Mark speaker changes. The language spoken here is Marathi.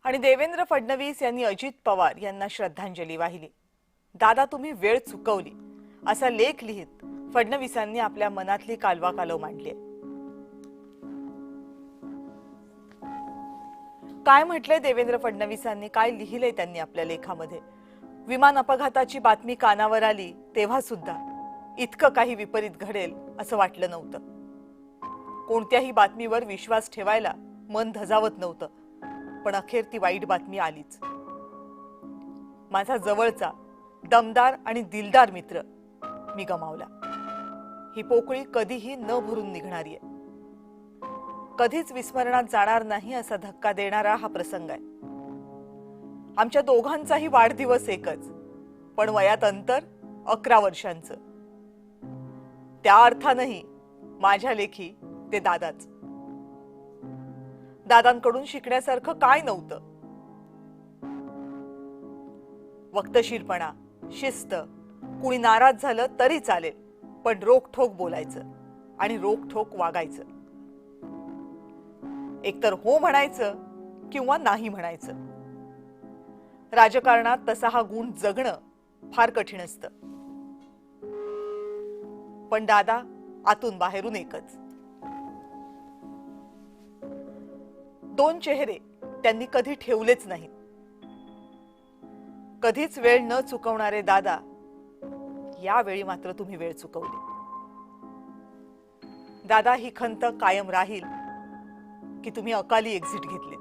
Speaker 1: आणि देवेंद्र फडणवीस यांनी अजित पवार यांना श्रद्धांजली वाहिली। दादा तुम्ही वेळ चुकवली असा लेख लिहित फडणवीसांनी आपल्या मनातली कालवाकालव मांडली। काय म्हटले देवेंद्र फडणवीसांनी, काय लिहिले त्यांनी आपल्या लेखामध्ये? विमान अपघाताची बातमी कानावर आली तेव्हा सुद्धा इतकं काही विपरीत घडेल असं वाटलं नव्हतं। कोणत्याही बातमीवर विश्वास ठेवायला मन धजावत नव्हतं, पण अखेर ती वाईट बातमी आलीच। माझा जवळचा दमदार आणि दिलदार मित्र मी गमावला। ही पोकळी कधीही न भरून निघणारी आहे, कधीच विस्मरणात जाणार नाही असा धक्का देणारा हा प्रसंग आहे। आमच्या दोघांचाही वाढदिवस एकच, पण वयात अंतर 11 वर्षांचं। त्या अर्थानेही माझ्या लेखी ते दादाच। दादांकडून शिकण्यासारखं काय नव्हतं? वक्तशीरपणा, शिस्त, कुणी नाराज झालं तरी चालेल, पण रोखठोक बोलायचं आणि रोखठोक वागायचं। एकतर हो म्हणायचं किंवा नाही म्हणायचं। राजकारणात तसा हा गुण जगणं फार कठीण असतं, पण दादा आतून बाहेरून एकच। दोन चेहरे त्यांनी कधी ठेवलेच नाहीत। कधीच वेळ न चुकवणारे दादा, यावेळी मात्र तुम्ही वेळ चुकवली। दादा ही खंत कायम राहील की तुम्ही अकाली एक्झिट घेतली।